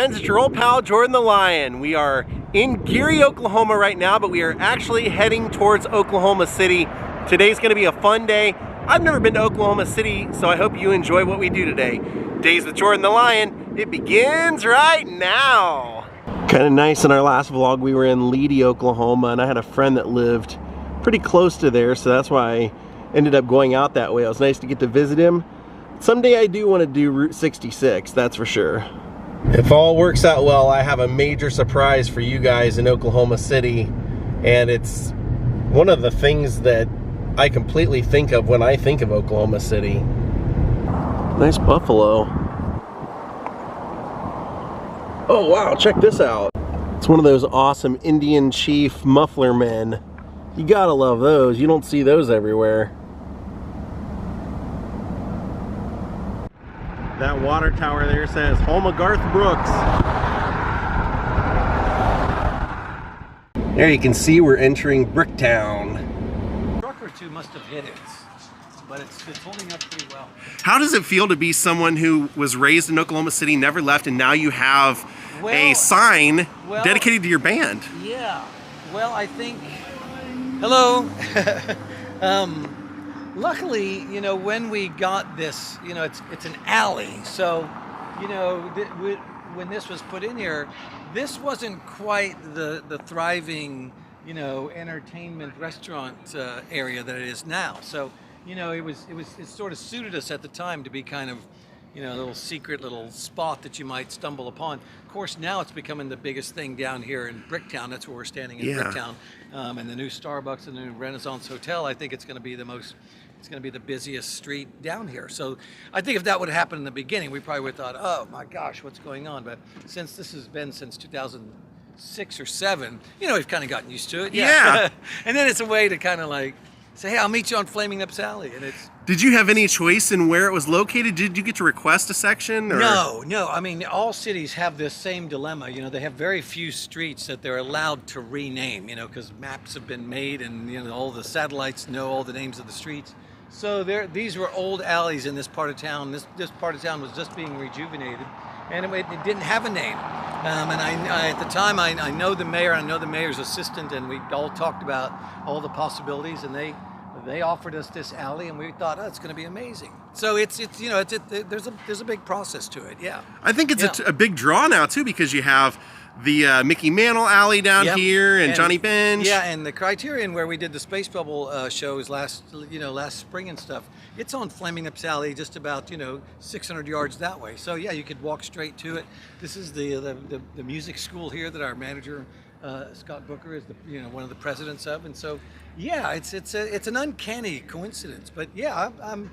friends, it's your old pal Jordan the Lion. We are in Geary, Oklahoma right now, but we are actually heading towards Oklahoma City. Today's gonna be a fun day. I've never been to Oklahoma City, so I hope you enjoy what we do today. Daze with Jordan the Lion, it begins right now. Kind of nice, in our last vlog we were in Leedy, Oklahoma, and I had a friend that lived pretty close to there, so that's why I ended up going out that way. It was nice to get to visit him. Someday I do want to do Route 66, that's for sure. If all works out well, I have a major surprise for you guys in Oklahoma City, and it's one of the things that I completely think of when I think of Oklahoma City. Nice buffalo. Oh wow, check this out. It's one of those awesome Indian chief muffler men. You gotta love those. You don't see those everywhere. That water tower there says home of Garth Brooks. There you can see we're entering Bricktown. A truck or two must have hit it, but it's holding up pretty well. How does it feel to be someone who was raised in Oklahoma City, never left, and now you have a sign dedicated to your band? Yeah, well, I think, hello. Luckily, you know, when we got this, you know, it's an alley. So, you know, when this was put in here, this wasn't quite the thriving, you know, entertainment restaurant area that it is now. So, you know, it sort of suited us at the time to be kind of, you know, a little secret little spot that you might stumble upon. Of course, now it's becoming the biggest thing down here in Bricktown. That's where we're standing in Bricktown. And the new Starbucks and the new Renaissance Hotel, I think it's going to be the busiest street down here. So I think if that would have happened in the beginning, we probably would have thought, oh my gosh, what's going on? But since this has been since 2006 or 7, you know, we've kind of gotten used to it. Yeah. And then it's a way to kind of like say, hey, I'll meet you on Flaming Lips Alley. And it's. Did you have any choice in where it was located? Did you get to request a section? Or? No. I mean, all cities have this same dilemma. You know, they have very few streets that they're allowed to rename, you know, because maps have been made and, you know, all the satellites know all the names of the streets. So these were old alleys in this part of town. This part of town was just being rejuvenated, and it didn't have a name. And I at the time, I know the mayor, I know the mayor's assistant, and we all talked about all the possibilities, and they offered us this alley, and we thought, oh, it's going to be amazing. So it's you know, there's a big process to it, yeah. I think it's a big draw now too, because you have the Mickey Mantle alley down here, and Johnny Bench. Yeah, and the Criterion where we did the Space Bubble shows last spring and stuff. It's on Flaming Lips Alley, just about 600 yards that way. So yeah, you could walk straight to it. This is the music school here that our manager Scott Booker is one of the presidents of, and so yeah, it's an uncanny coincidence. But yeah, I'm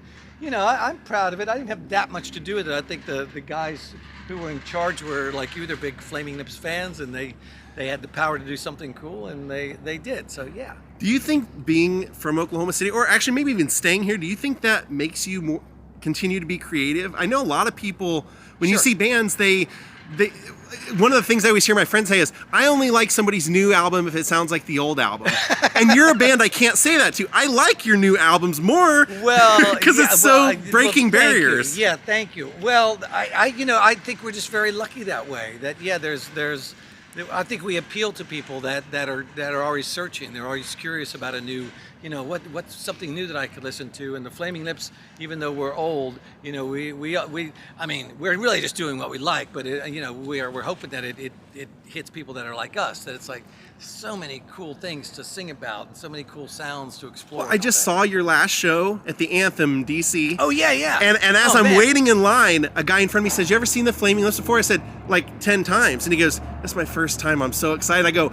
proud of it. I didn't have that much to do with it. I think the guys who were in charge were like you, they're big Flaming Lips fans, and they had the power to do something cool, and they did. So yeah. Do you think being from Oklahoma City, or actually maybe even staying here, do you think that makes you continue to be creative? I know a lot of people, when you see bands, they one of the things I always hear my friends say is, I only like somebody's new album if it sounds like the old album. And you're a band I can't say that to. I like your new albums more because it's so breaking barriers. Yeah, thank you. Well, I think we're just very lucky that way. That I think we appeal to people that are always searching. They're always curious about a new, what's something new that I could listen to. And the Flaming Lips, even though we're old, we're really just doing what we like. But we're hoping that it hits people that are like us. That it's like so many cool things to sing about and so many cool sounds to explore. Well, I just saw your last show at the Anthem DC. Oh yeah. And as I'm waiting in line, a guy in front of me says, "You ever seen the Flaming Lips before?" I said, like 10 times. And he goes, "That's my first time. I'm so excited." I go,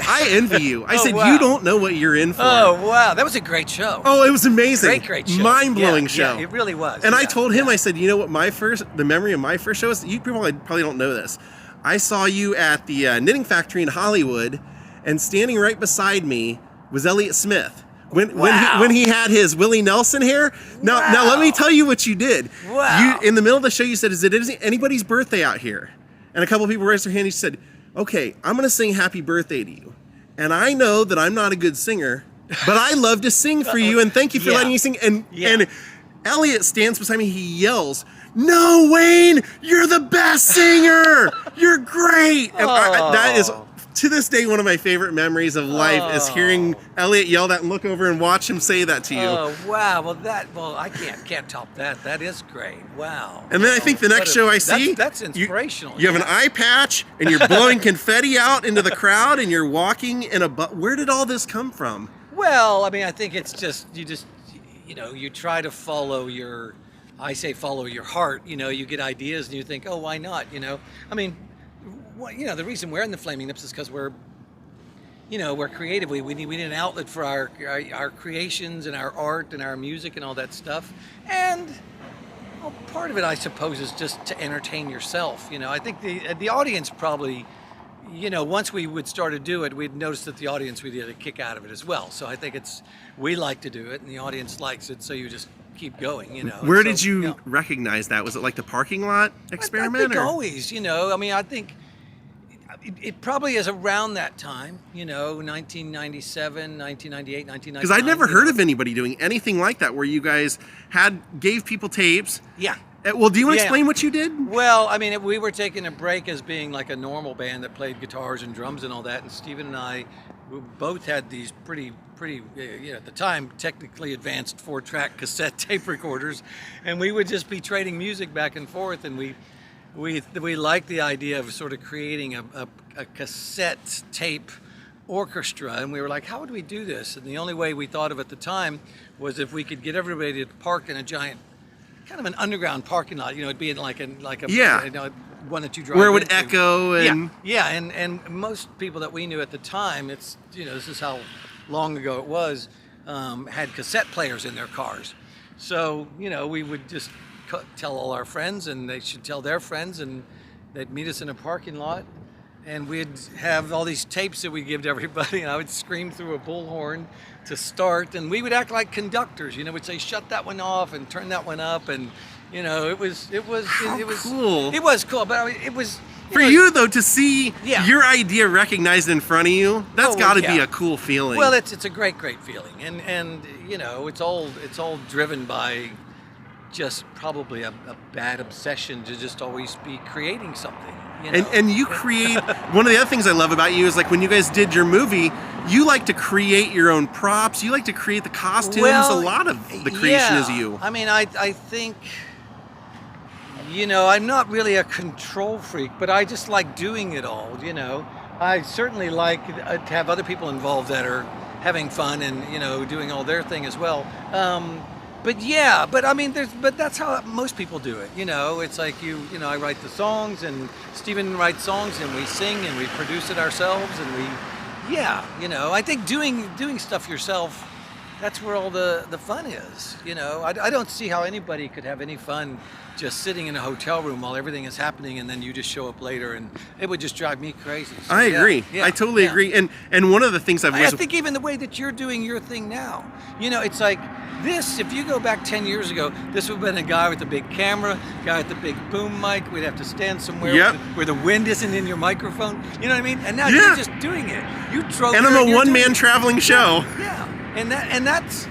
I envy you. I said, wow. You don't know what you're in for. Oh wow, that was a great show. Oh, it was amazing. Great show. Mind-blowing show. Yeah, it really was. And I told him, I said, you know what the memory of my first show is? You probably don't know this. I saw you at the Knitting Factory in Hollywood, and standing right beside me was Elliott Smith. When he had his Willie Nelson hair. Now let me tell you what you did. Wow. In the middle of the show, you said, "Is it anybody's birthday out here?" And a couple of people raised their hand. And you said, "Okay, I'm going to sing Happy Birthday to you. And I know that I'm not a good singer, but I love to sing for you, and thank you for letting me sing." And Elliot stands beside me, he yells, "No, Wayne, you're the best singer! You're great!" And that is, to this day, one of my favorite memories of life is hearing Elliot yell that and look over and watch him say that to you. Oh, wow. Well, I can't top that. That is great. Wow. And then I think the next show I see... That's inspirational. You have an eye patch, and you're blowing confetti out into the crowd, and you're walking in a... Where did all this come from? Well, I mean, I think it's just, you try to follow your heart. You get ideas, and you think, oh, why not? I mean... the reason we're in the Flaming Lips is because we're creative. We need an outlet for our creations and our art and our music and all that stuff. And part of it, I suppose, is just to entertain yourself. I think the audience probably, once we would start to do it, we'd notice that the audience would get a kick out of it as well. So I think we like to do it, and the audience likes it. So you just keep going. Where did you recognize that? Was it like the parking lot experiment? I think always. I mean, I think. It probably is around that time, 1997, 1998, 1999. Because I'd never heard of anybody doing anything like that, where you guys gave people tapes. Yeah. Well, do you want to explain what you did? Well, I mean, we were taking a break as being like a normal band that played guitars and drums and all that. And Steven and I both had these pretty, at the time, technically advanced 4-track cassette tape recorders. And we would just be trading music back and forth. And we liked the idea of sort of creating a cassette tape orchestra, and we were like, how would we do this? And the only way we thought of at the time was if we could get everybody to park in a giant, kind of an underground parking lot. It'd be in like a one that you drive where it would into. echo and and most people that we knew at the time, it's this is how long ago it was, had cassette players in their cars. So we would just tell all our friends, and they should tell their friends, and they'd meet us in a parking lot, and we'd have all these tapes that we'd give to everybody, and I would scream through a bullhorn to start, and we would act like conductors. We'd say, shut that one off and turn that one up, and it was cool. It was cool, but I mean, it was for you though to see your idea recognized in front of you. That's got to be a cool feeling. Well, it's a great feeling, and it's all driven by just probably a bad obsession to just always be creating something. And you create, one of the other things I love about you is like when you guys did your movie, you like to create your own props, you like to create the costumes, a lot of the creation is you. I mean, I think, I'm not really a control freak, but I just like doing it all, I certainly like to have other people involved that are having fun and, doing all their thing as well. But I mean, that's how most people do it. It's like I write the songs, and Steven writes songs, and we sing, and we produce it ourselves, and I think doing stuff yourself, that's where all the fun is. I don't see how anybody could have any fun just sitting in a hotel room while everything is happening, and then you just show up later, and it would just drive me crazy. So, I agree. I totally agree. And one of the things I think even the way that you're doing your thing now, it's like this. If you go back 10 years ago, this would have been a guy with a big camera, guy with the big boom mic. We'd have to stand somewhere where the wind isn't in your microphone. You know what I mean? And now you're just doing it. You drove. And I'm a one-man traveling show. Yeah. And that's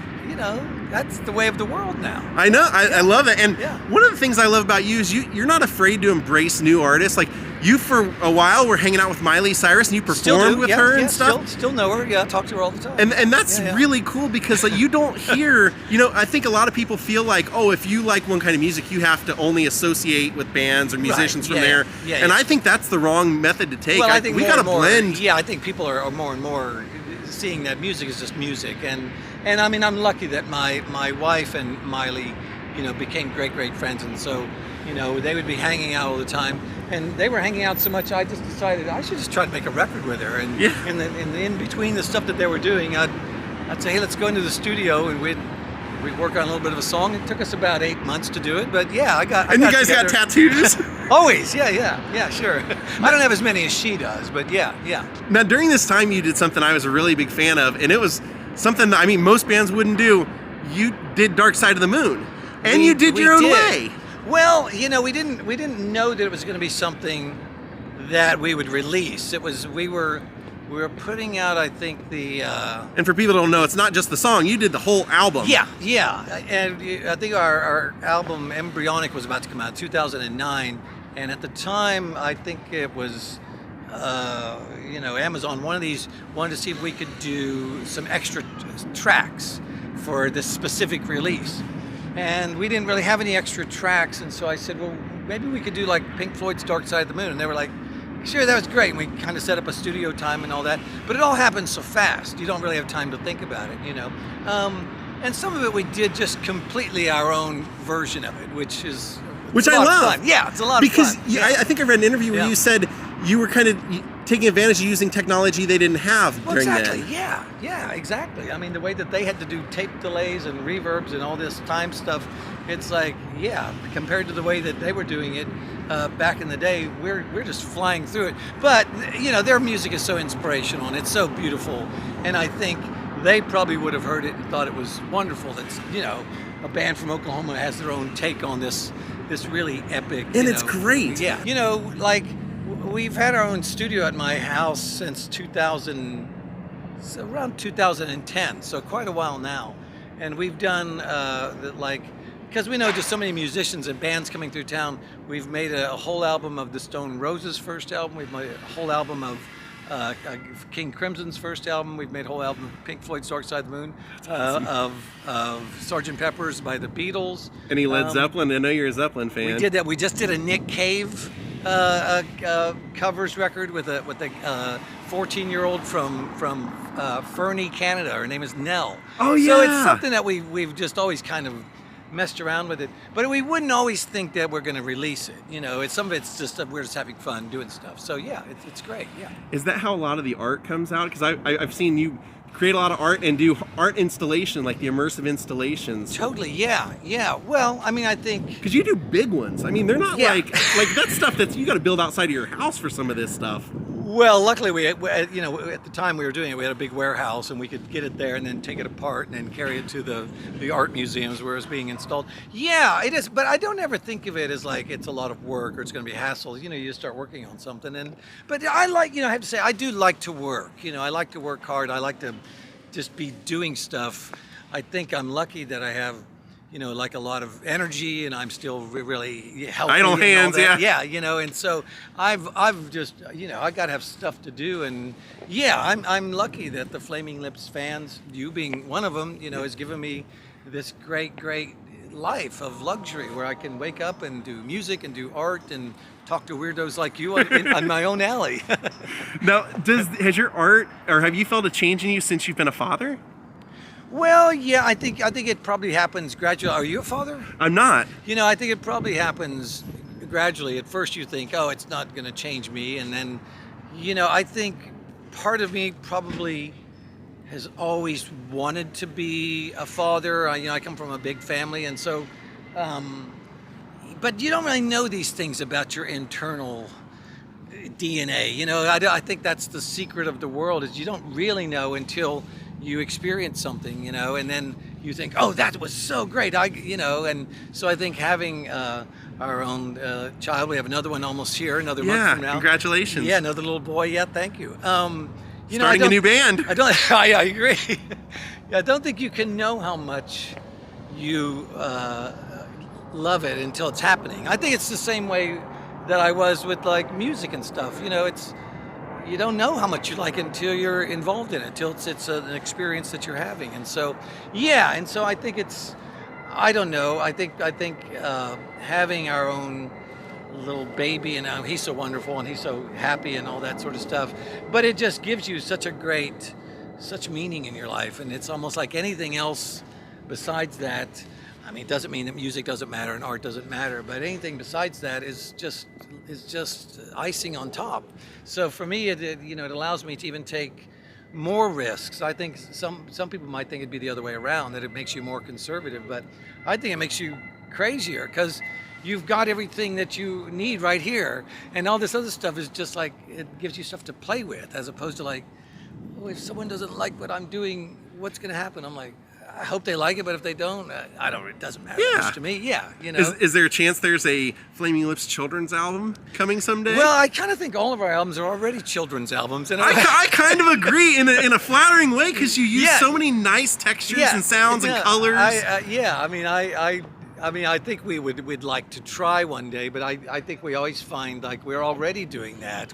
that's the way of the world now. I know. I love it. And one of the things I love about you is you're not afraid to embrace new artists. Like you, for a while, were hanging out with Miley Cyrus, and you performed with her and stuff. Still know her. Yeah, talk to her all the time. And that's really cool because like you don't hear. I think a lot of people feel like, oh, if you like one kind of music, you have to only associate with bands or musicians from there. And I think that's the wrong method to take. Well, I think we got to blend. Yeah, I think people are more and more seeing that music is just music, and I mean, I'm lucky that my wife and Miley, became great friends, and so, they would be hanging out all the time, and they were hanging out so much, I just decided I should just try to make a record with her, and in between the stuff that they were doing, I'd say, hey, let's go into the studio, and we'd work on a little bit of a song. It took us about 8 months to do it, but yeah, I got. And you guys got tattoos? Always, yeah, sure. I don't have as many as she does, but yeah. Now, during this time, you did something I was a really big fan of, and it was something that, I mean, most bands wouldn't do. You did Dark Side of the Moon, and you did your own way. Well, we didn't know that it was going to be something that we would release. We were we're putting out, I think, the... And for people who don't know, it's not just the song. You did the whole album. Yeah. And I think our album, Embryonic, was about to come out in 2009. And at the time, I think it was, Amazon, one of these, wanted to see if we could do some extra tracks for this specific release. And we didn't really have any extra tracks. And so I said, well, maybe we could do like Pink Floyd's Dark Side of the Moon. And they were like, sure, that was great. And we kind of set up a studio time and all that, but it all happens so fast. You don't really have time to think about it, And some of it we did just completely our own version of it, which I love. Fun. Yeah, it's a lot of fun. Because I think I read an interview where you said you were kind of taking advantage of using technology they didn't have during exactly. that. Yeah, exactly. I mean, the way that they had to do tape delays and reverbs and all this time stuff, it's like, compared to the way that they were doing it back in the day, we're just flying through it. But, their music is so inspirational and it's so beautiful. And I think they probably would have heard it and thought it was wonderful that, a band from Oklahoma has their own take on this really epic. And it's great. Yeah. We've had our own studio at my house since around 2010, so quite a while now. And we've done because we know just so many musicians and bands coming through town, we've made a whole album of the Stone Roses' first album. We've made a whole album of King Crimson's first album. We've made a whole album of Pink Floyd's Dark Side of the Moon, of Sgt. Pepper's by the Beatles. Any Led Zeppelin? I know you're a Zeppelin fan. We did that. We just did a Nick Cave covers record with a 14-year-old from Fernie, Canada. Her name is Nell. Oh yeah. So it's something that we've just always kind of messed around with it, but we wouldn't always think that we're going to release it. It's some of it's just we're just having fun doing stuff. So yeah, it's great. Yeah. Is that how a lot of the art comes out? Because I've seen you create a lot of art and do art installation, like the immersive installations. Totally. Yeah. Well, I mean, I think because you do big ones. I mean, they're not like that's stuff that you got to build outside of your house for some of this stuff. Well, luckily we at the time we were doing it, we had a big warehouse and we could get it there and then take it apart and then carry it to the art museums where it's being installed. Yeah, it is, but I don't ever think of it as like it's a lot of work or it's going to be a hassle. You just start working on something, but I like, I have to say I do like to work. I like to work hard. I like to just be doing stuff. I think I'm lucky that I have like a lot of energy, and I'm still really healthy. Idle hands, yeah. And so I've just, I got to have stuff to do, and I'm lucky that the Flaming Lips fans, you being one of them, has given me this great life of luxury where I can wake up and do music and do art and talk to weirdos like you on my own alley. Now, has your art, or have you felt a change in you since you've been a father? Well, yeah, I think it probably happens gradually. Are you a father? I'm not. I think it probably happens gradually. At first you think, oh, it's not going to change me. And then, I think part of me probably has always wanted to be a father. I come from a big family. And so, but you don't really know these things about your internal DNA. I think that's the secret of the world, is you don't really know until you experience something, and then you think, oh, that was so great. And so I think having our own child, we have another one almost here, another month from now. Congratulations. Yeah, another little boy. Yeah, thank you. Starting a new band. I agree. I don't think you can know how much you love it until it's happening. I think it's the same way that I was with like music and stuff. You don't know how much you like it until you're involved in it, until it's an experience that you're having. And so, I think I don't know. I think having our own little baby, and he's so wonderful and he's so happy and all that sort of stuff, but it just gives you such meaning in your life. And it's almost like anything else besides that. I mean, it doesn't mean that music doesn't matter and art doesn't matter, but anything besides that is just icing on top. So for me, it allows me to even take more risks. I think some people might think it'd be the other way around, that it makes you more conservative, but I think it makes you crazier because you've got everything that you need right here, and all this other stuff is just like, it gives you stuff to play with, as opposed to like, oh, if someone doesn't like what I'm doing, what's going to happen? I'm like, I hope they like it, but if they don't, I don't. It doesn't matter Yeah. much to me. Yeah, you know. Is there a chance there's a Flaming Lips children's album coming someday? Well, I kind of think all of our albums are already children's albums, and I kind of agree in a flattering way because you use Yeah. so many nice textures and sounds and colors. I mean, I think we'd like to try one day, but I think we always find like we're already doing that.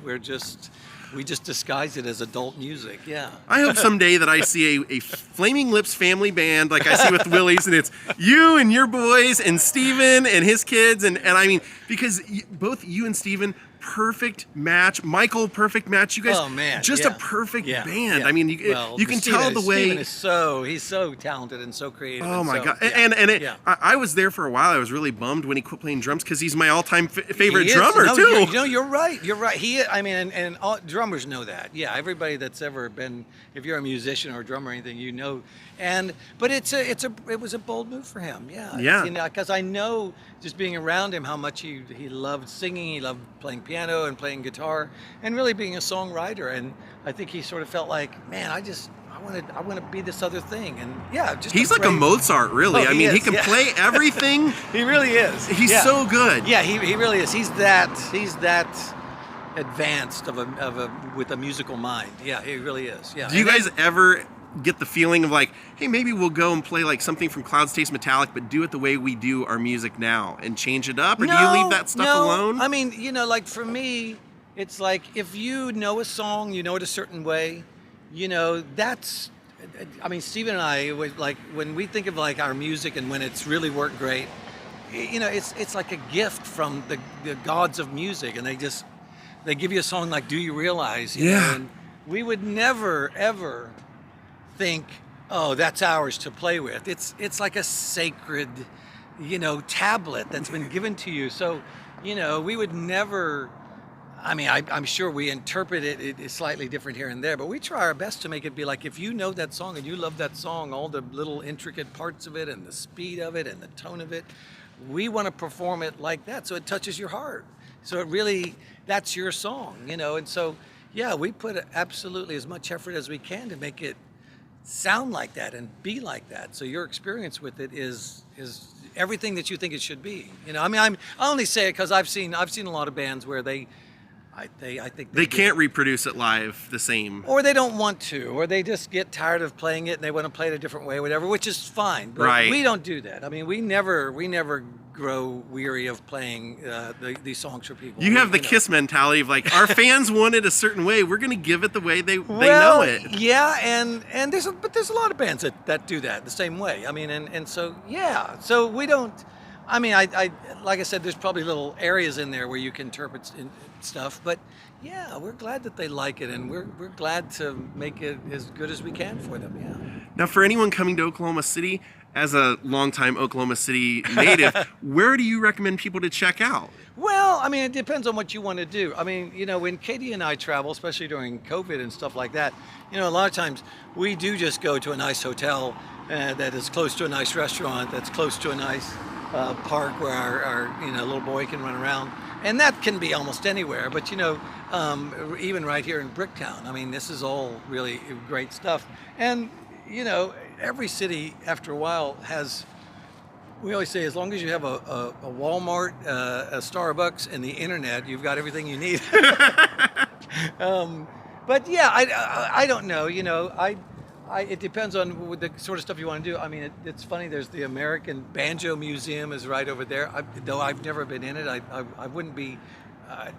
We just disguise it as adult music. Yeah. I hope someday that I see a Flaming Lips family band like I see with Willie's, and it's you and your boys and Steven and his kids, and I mean, because both you and Steven, perfect match. Michael, perfect match. You guys, just a perfect band. Yeah. I mean, you can tell the way. Steven is he's so talented and so creative. Oh my God! Yeah. I was there for a while. I was really bummed when he quit playing drums because he's my all-time favorite He is. drummer No, too. You're right. You're right. And all drummers know that. Yeah, everybody that's ever been, if you're a musician or a drummer or anything, you know. But it was a bold move for him. Yeah. Yeah. You know, because I know just being around him how much he loved singing, he loved playing piano and playing guitar, and really being a songwriter. And I think he sort of felt like, man, I want to be this other thing. And yeah, he's like a Mozart, really. I mean, he can play everything. He really is. He's so good. Yeah, he really is. He's that advanced with a musical mind. Yeah, he really is. Yeah. Do you guys ever get the feeling of like, hey, maybe we'll go and play like something from Clouds Taste Metallic, but do it the way we do our music now and change it up? Or do you leave that stuff alone? I mean, you know, like for me, it's like if you know a song, you know it a certain way, you know, I mean, Steven and I, like when we think of like our music and when it's really worked great, you know, it's like a gift from the gods of music, and they give you a song like Do You Realize? You know, and we would never, ever think, oh, that's ours to play with. It's like a sacred, you know, tablet that's been given to you. So, you know, we would never, I mean, I'm sure we interpret it slightly different here and there, but we try our best to make it be like, if you know that song and you love that song, all the little intricate parts of it and the speed of it and the tone of it, we want to perform it like that so it touches your heart. So it really, that's your song, you know. And so, yeah, we put absolutely as much effort as we can to make it sound like that and be like that. So your experience with it is everything that you think it should be. You know, I mean, I only say it because I've seen a lot of bands where I think they can't reproduce it live the same, or they don't want to, or they just get tired of playing it and they want to play it a different way, whatever, which is fine. But right. We don't do that. I mean, we never grow weary of playing these songs for people. You have the KISS mentality of like, our fans want it a certain way, we're going to give it the way they know it. Yeah, and there's a lot of bands that do that the same way. I mean, and so yeah, so we don't. I mean, I like I said, there's probably little areas in there where you can interpret stuff, but yeah, we're glad that they like it, and we're glad to make it as good as we can for them. Yeah. Now, for anyone coming to Oklahoma City, as a longtime Oklahoma City native, where do you recommend people to check out? Well, I mean, it depends on what you want to do. I mean, you know, when Katie and I travel, especially during COVID and stuff like that, you know, a lot of times we do just go to a nice hotel that is close to a nice restaurant, that's close to a nice park where our little boy can run around, and that can be almost anywhere. But you know, even right here in Bricktown, I mean, this is all really great stuff. And you know, every city after a while has. We always say, as long as you have a Walmart, a Starbucks, and the internet, you've got everything you need. But yeah, I don't know. You know, it depends on the sort of stuff you want to do. I mean, it's funny. There's the American Banjo Museum is right over there. Though I've never been in it, I wouldn't be.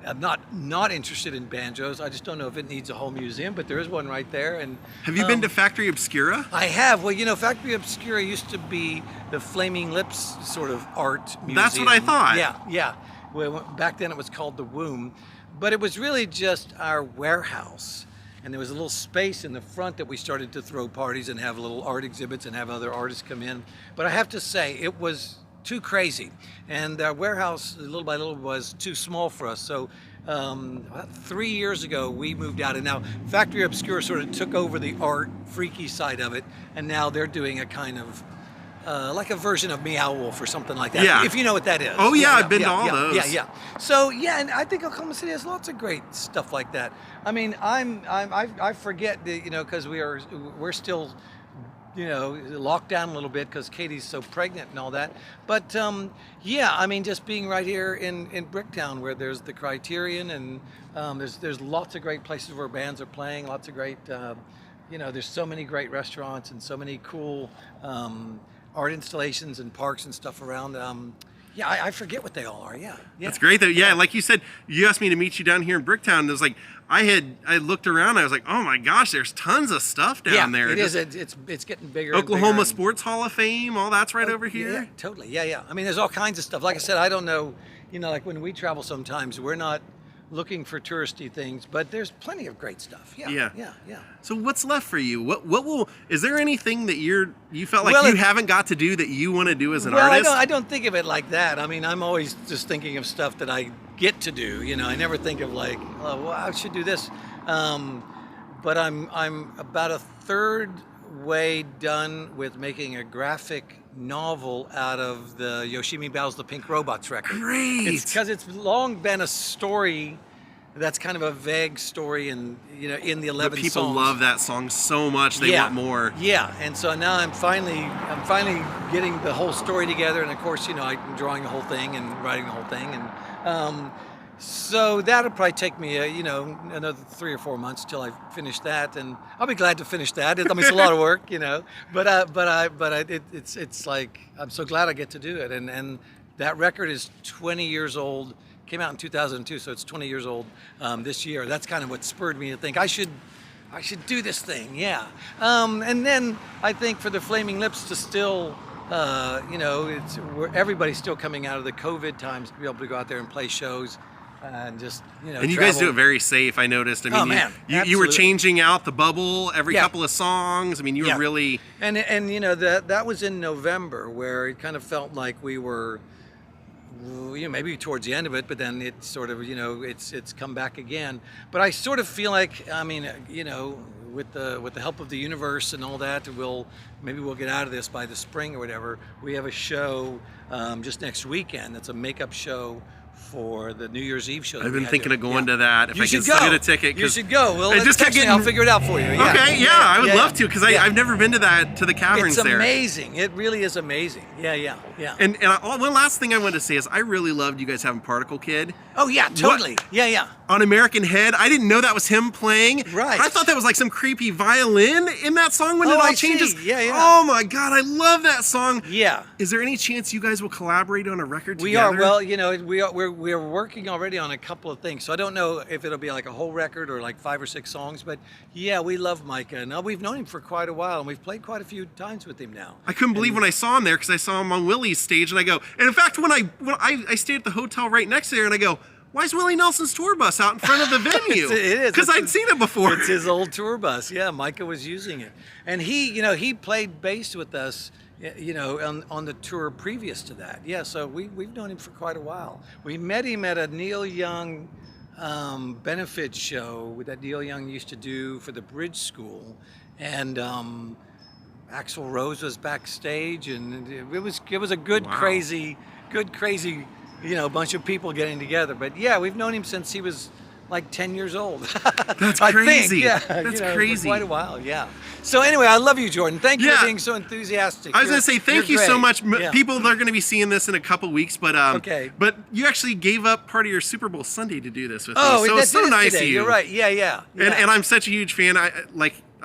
I'm not interested in banjos. I just don't know if it needs a whole museum, but there is one right there. And have you been to Factory Obscura? I have. Well, you know, Factory Obscura used to be the Flaming Lips sort of art museum. That's what I thought. Yeah. Well, back then it was called the Womb, but it was really just our warehouse. And there was a little space in the front that we started to throw parties and have little art exhibits and have other artists come in. But I have to say, it was too crazy, and our warehouse little by little was too small for us. So about 3 years ago we moved out, and now Factory Obscura sort of took over the art freaky side of it, and now they're doing a kind of like a version of Meow Wolf or something like that. Yeah. If you know what that is. Oh yeah, I've been to all those. Yeah. So yeah, and I think Oklahoma City has lots of great stuff like that. I mean, I forget that, you know, because we're still locked down a little bit because Katie's so pregnant and all that. But yeah, I mean, just being right here in Bricktown, where there's the Criterion, and there's lots of great places where bands are playing, lots of great, there's so many great restaurants and so many cool art installations and parks and stuff around. Yeah, I forget what they all are. Yeah. That's great. Yeah, like you said, you asked me to meet you down here in Bricktown. And it was like I looked around. I was like, oh my gosh, there's tons of stuff down there. It is. It's getting bigger. Oklahoma and bigger. Sports Hall of Fame. All that's right over here. Yeah, totally. Yeah. I mean, there's all kinds of stuff. Like I said, I don't know. Like when we travel, sometimes we're not looking for touristy things, but there's plenty of great stuff. Yeah. So what's left for you? Is there anything that you felt like you haven't got to do that you want to do as an artist? I don't think of it like that. I mean, I'm always just thinking of stuff that I get to do. I never think of like, oh, well, I should do this. But I'm about a third way done with making a graphic novel out of the Yoshimi Battles the Pink Robots record. Great! It's because it's long been a story that's kind of a vague story, and in the 11 songs. People love that song so much they want more. Yeah, and so now I'm finally getting the whole story together, and of course I'm drawing the whole thing and writing the whole thing, and so that'll probably take me another 3 or 4 months till I finish that, and I'll be glad to finish that. I mean, it's a lot of work, but it's like I'm so glad I get to do it, and that record is 20 years old. Came out in 2002, so it's 20 years old this year. That's kind of what spurred me to think I should do this thing. Yeah, and then I think for the Flaming Lips to still. It's where everybody's still coming out of the COVID times to be able to go out there and play shows and just And you travel. guys do it very safe. I noticed. I mean, you were changing out the bubble every couple of songs. I mean, you were really and that was in November, where it kind of felt like we were. Maybe towards the end of it, but then it sort of, it's come back again. But I sort of feel like, I mean, with the help of the universe and all that, maybe we'll get out of this by the spring or whatever. We have a show just next weekend. That's a makeup show for the New Year's Eve show. I've been thinking of going to that. If you I can should still go. get a ticket. You should go. Well, just kept getting. I'll figure it out for you. Yeah. Okay, I would love to, because I've never been to the caverns there. It's amazing. It really is amazing. Yeah. And one last thing I wanted to say is I really loved you guys having Particle Kid. Oh yeah, totally. Yeah. On American Head, I didn't know that was him playing. Right. I thought that was like some creepy violin in that song when it all changes. Yeah. Oh my God, I love that song. Yeah. Is there any chance you guys will collaborate on a record together? We are. Well, we're working already on a couple of things. So I don't know if it'll be like a whole record or like 5 or 6 songs, but yeah, we love Micah. Now we've known him for quite a while, and we've played quite a few times with him now. I couldn't believe when I saw him there, because I saw him on Willie's stage, and I go, and in fact, when I stayed at the hotel right next to there, and I go, why is Willie Nelson's tour bus out in front of the venue? It is. Because I'd seen it before. It's his old tour bus. Yeah, Micah was using it. And he played bass with us, on the tour previous to that. Yeah, so we've known him for quite a while. We met him at a Neil Young benefit show that Neil Young used to do for the Bridge School. And Axl Rose was backstage, and it was a good, crazy bunch of people getting together. But yeah, we've known him since he was like 10 years old. That's crazy. That's crazy. For quite a while, yeah. So anyway, I love you, Jordan. Thank you for being so enthusiastic. I was going to say thank you so much. Yeah. People are going to be seeing this in a couple weeks, but but you actually gave up part of your Super Bowl Sunday to do this with me. So it's so nice of you. You're right. Yeah. And I'm such a huge fan.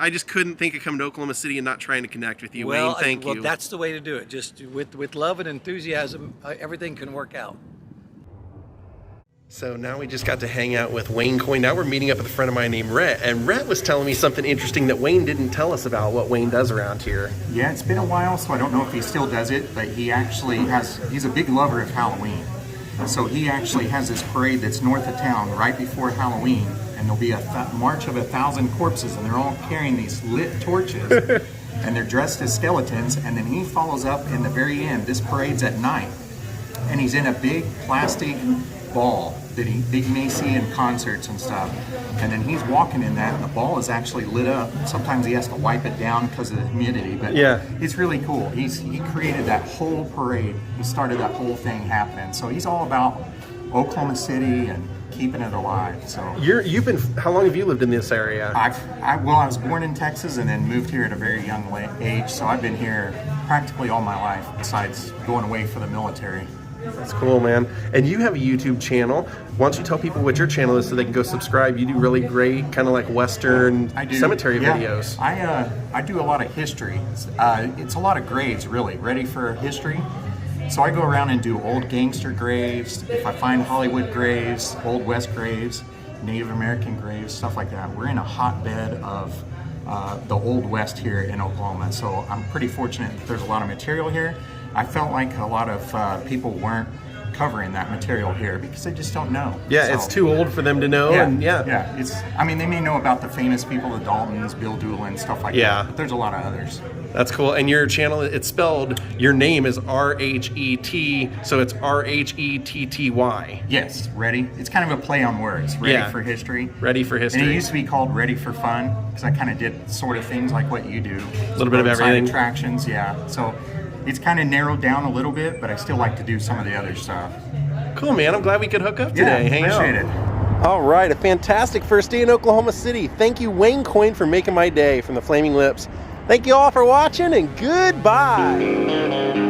I just couldn't think of coming to Oklahoma City and not trying to connect with you, Wayne. Thank you. Well, that's the way to do it. Just with love and enthusiasm, everything can work out. So now we just got to hang out with Wayne Coyne. Now we're meeting up with a friend of mine named Rhett. And Rhett was telling me something interesting that Wayne didn't tell us about what Wayne does around here. Yeah, it's been a while, so I don't know if he still does it, but he's a big lover of Halloween. So he actually has this parade that's north of town right before Halloween, and there'll be a march of 1,000 corpses, and they're all carrying these lit torches, and they're dressed as skeletons, and then he follows up in the very end. This parade's at night, and he's in a big plastic ball that you may see in concerts and stuff, and then he's walking in that, and the ball is actually lit up. Sometimes he has to wipe it down because of the humidity, but it's really cool. He created that whole parade. He started that whole thing happening. So he's all about Oklahoma City and keeping it alive. So You've been, how long have you lived in this area? I was born in Texas and then moved here at a very young age, so I've been here practically all my life, besides going away for the military. That's cool, man. And you have a YouTube channel. Why don't you tell people what your channel is so they can go subscribe? You do really great kind of like Western cemetery videos. I do a lot of history. It's a lot of graves, really, ready for history. So I go around and do old gangster graves. If I find Hollywood graves, Old West graves, Native American graves, stuff like that. We're in a hotbed of the Old West here in Oklahoma. So I'm pretty fortunate that there's a lot of material here. I felt like a lot of people weren't covering that material here because they just don't know. Yeah, so, it's too old for them to know. It's. I mean, they may know about the famous people, the Daltons, Bill Doolin, stuff like that. But there's a lot of others. That's cool. And your channel, it's spelled, your name is R-H-E-T, so it's R-H-E-T-T-Y. Yes, ready. It's kind of a play on words. Ready for history. Ready for history. And it used to be called Ready for Fun because I kind of did sort of things like what you do. A little bit of everything. Attractions, yeah. So it's kind of narrowed down a little bit, but I still like to do some of the other stuff. Cool, man. I'm glad we could hook up today. Hang appreciate it. All right, a fantastic first day in Oklahoma City. Thank you, Wayne Coyne, for making my day from the Flaming Lips. Thank you all for watching, and goodbye.